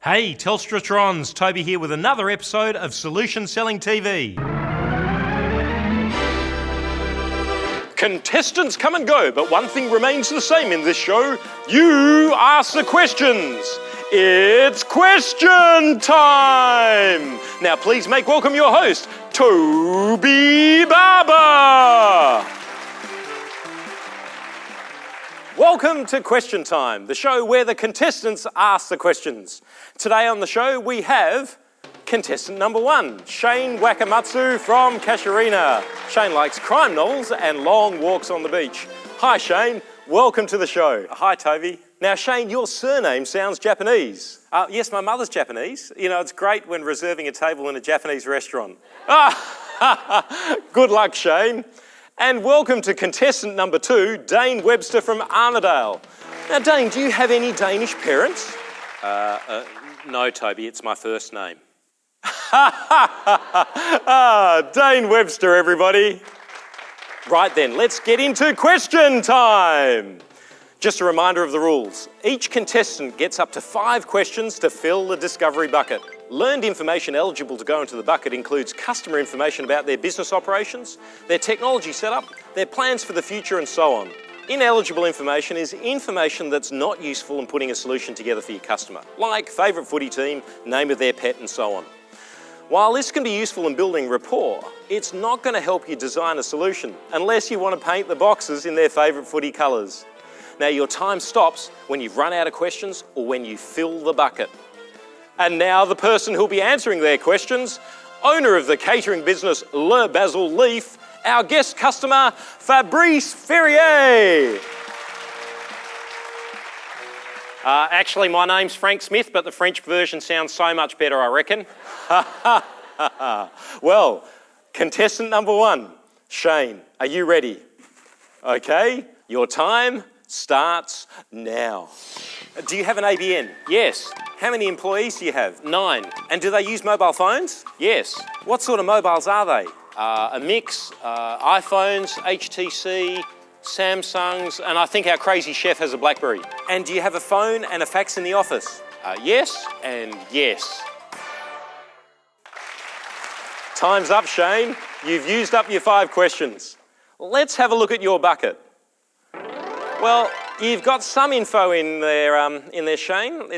Hey, Telstratrons, Toby here with another episode of Solution Selling TV. Contestants come and go, but one thing remains the same in this show. You ask the questions. It's question time! Now please make welcome your host, Toby Barber! Welcome to Question Time, the show where the contestants ask the questions. Today on the show we have contestant number one, Shane Wakamatsu from Casuarina. Shane likes crime novels and long walks on the beach. Hi Shane, welcome to the show. Hi Toby. Now Shane, your surname sounds Japanese. Yes, my mother's Japanese. You know, it's great when reserving a table in a Japanese restaurant. Good luck Shane. And welcome to contestant number two, Dane Webster from Arnedale. Now Dane, do you have any Danish parents? No Toby, it's my first name. Dane Webster, everybody. Right then, let's get into question time. Just a reminder of the rules. Each contestant gets up to 5 questions to fill the discovery bucket. Learned information eligible to go into the bucket includes customer information about their business operations, their technology setup, their plans for the future and so on. Ineligible information is information that's not useful in putting a solution together for your customer, like favourite footy team, name of their pet and so on. While this can be useful in building rapport, it's not going to help you design a solution unless you want to paint the boxes in their favourite footy colours. Now your time stops when you've run out of questions or when you fill the bucket. And now the person who'll be answering their questions, owner of the catering business Le Basil Leaf, our guest customer, Fabrice Ferrier. Actually, my name's Frank Smith, but the French version sounds so much better, I reckon. Well, contestant number one, Shane, are you ready? Okay, your time starts now. Do you have an ABN? Yes. How many employees do you have? 9. And do they use mobile phones? Yes. What sort of mobiles are they? A mix, iPhones, HTC, Samsungs, and I think our crazy chef has a BlackBerry. And do you have a phone and a fax in the office? Yes and yes. Time's up, Shane. You've used up your 5 questions. Let's have a look at your bucket. Well, you've got some info in there, Shane.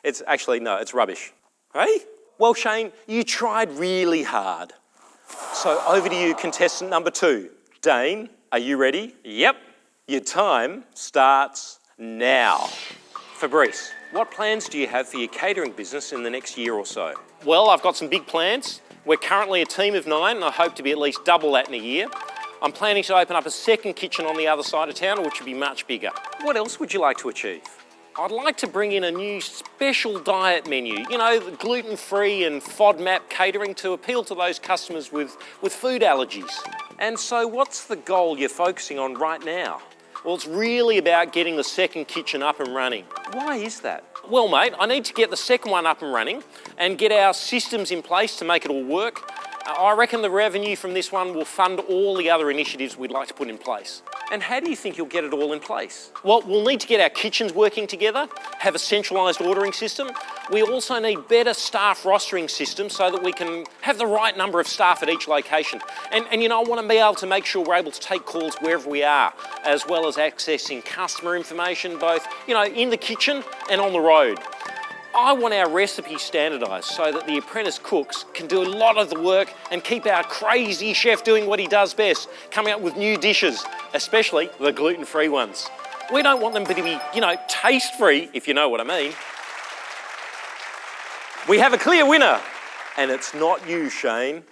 It's actually, no, it's rubbish. Hey? Well, Shane, you tried really hard. So over to you, contestant number 2. Dane, are you ready? Yep. Your time starts now. Fabrice, what plans do you have for your catering business in the next year or so? Well, I've got some big plans. We're currently a team of 9 and I hope to be at least double that in a year. I'm planning to open up a second kitchen on the other side of town, which will be much bigger. What else would you like to achieve? I'd like to bring in a new special diet menu, you know, gluten-free and FODMAP catering to appeal to those customers with food allergies. And so what's the goal you're focusing on right now? Well, it's really about getting the second kitchen up and running. Why is that? Well, mate, I need to get the second one up and running and get our systems in place to make it all work. I reckon the revenue from this one will fund all the other initiatives we'd like to put in place. And how do you think you'll get it all in place? Well, we'll need to get our kitchens working together, have a centralised ordering system. We also need better staff rostering systems so that we can have the right number of staff at each location. And you know, I want to be able to make sure we're able to take calls wherever we are, as well as accessing customer information, both, you know, in the kitchen and on the road. I want our recipes standardised so that the apprentice cooks can do a lot of the work and keep our crazy chef doing what he does best, coming up with new dishes, especially the gluten-free ones. We don't want them to be, you know, taste-free, if you know what I mean. We have a clear winner, and it's not you, Shane.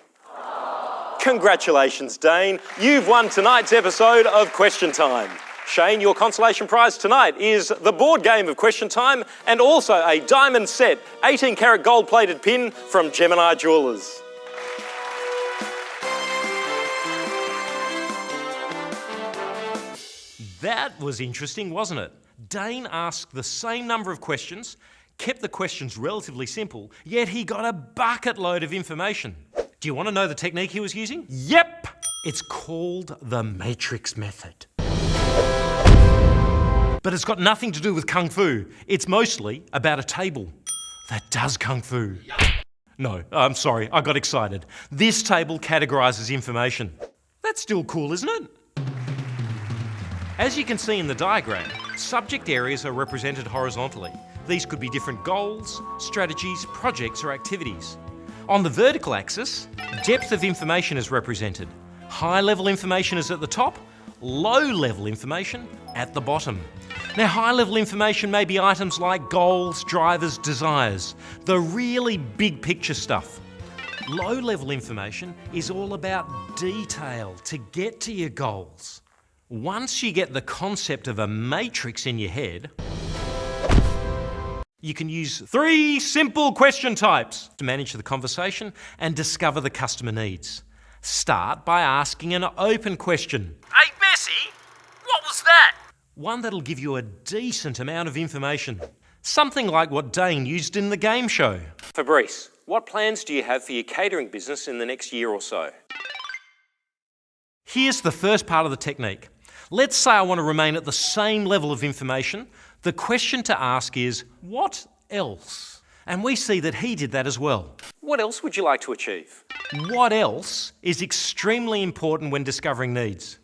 Congratulations, Dane. You've won tonight's episode of Question Time. Shane, your consolation prize tonight is the board game of Question Time and also a diamond set 18-carat gold-plated pin from Gemini Jewelers. That was interesting, wasn't it? Dane asked the same number of questions, kept the questions relatively simple, yet he got a bucket load of information. Do you want to know the technique he was using? Yep! It's called the Matrix Method. But it's got nothing to do with Kung Fu. It's mostly about a table. That does kung fu. No, I'm sorry, I got excited. This table categorises information. That's still cool, isn't it? As you can see in the diagram, subject areas are represented horizontally. These could be different goals, strategies, projects or activities. On the vertical axis, depth of information is represented. High-level information is at the top, low-level information at the bottom. Now, high-level information may be items like goals, drivers, desires, the really big picture stuff. Low-level information is all about detail to get to your goals. Once you get the concept of a matrix in your head, you can use 3 simple question types to manage the conversation and discover the customer needs. Start by asking an open question. Hey, Bessie, what was that? One that'll give you a decent amount of information. Something like what Dane used in the game show. Fabrice, what plans do you have for your catering business in the next year or so? Here's the first part of the technique. Let's say I want to remain at the same level of information. The question to ask is, what else? And we see that he did that as well. What else would you like to achieve? What else is extremely important when discovering needs.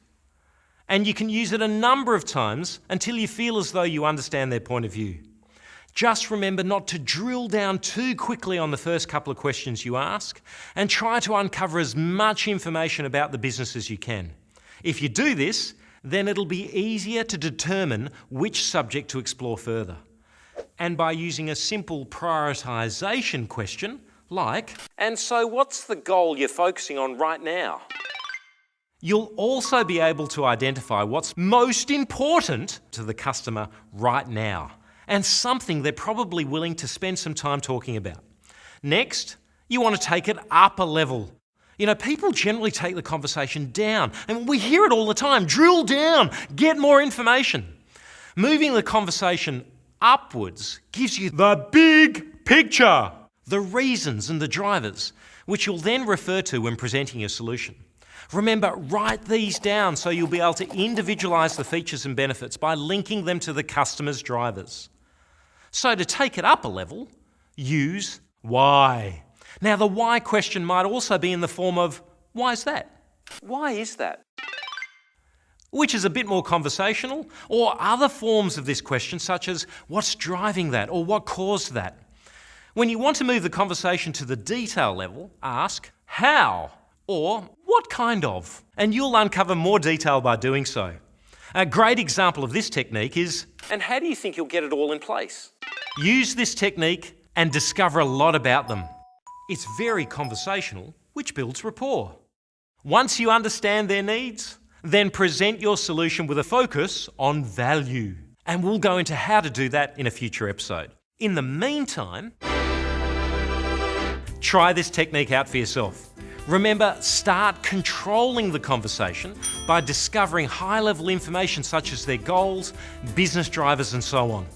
And you can use it a number of times until you feel as though you understand their point of view. Just remember not to drill down too quickly on the first couple of questions you ask and try to uncover as much information about the business as you can. If you do this, then it'll be easier to determine which subject to explore further. And by using a simple prioritisation question like, and so what's the goal you're focusing on right now? You'll also be able to identify what's most important to the customer right now and something they're probably willing to spend some time talking about. Next, you want to take it up a level. You know, people generally take the conversation down, and we hear it all the time. Drill down, get more information. Moving the conversation upwards gives you the big picture, the reasons and the drivers, which you'll then refer to when presenting your solution. Remember, write these down so you'll be able to individualise the features and benefits by linking them to the customer's drivers. So to take it up a level, use why. Now, the why question might also be in the form of, why is that? Why is that? Which is a bit more conversational, or other forms of this question such as, what's driving that, or what caused that? When you want to move the conversation to the detail level, ask, how, or what kind of? And you'll uncover more detail by doing so. A great example of this technique is, and how do you think you'll get it all in place? Use this technique and discover a lot about them. It's very conversational, which builds rapport. Once you understand their needs, then present your solution with a focus on value. And we'll go into how to do that in a future episode. In the meantime, try this technique out for yourself. Remember, start controlling the conversation by discovering high-level information such as their goals, business drivers, and so on.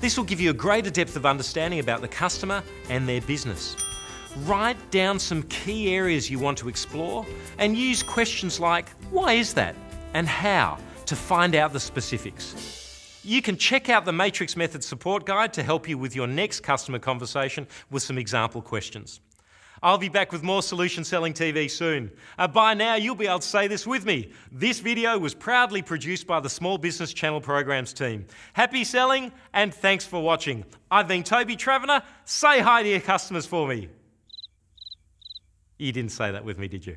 This will give you a greater depth of understanding about the customer and their business. Write down some key areas you want to explore and use questions like, why is that? And how to find out the specifics. You can check out the Matrix Method support guide to help you with your next customer conversation with some example questions. I'll be back with more Solution Selling TV soon. By now, you'll be able to say this with me. This video was proudly produced by the Small Business Channel Programs team. Happy selling and thanks for watching. I've been Toby Travanner. Say hi to your customers for me. You didn't say that with me, did you?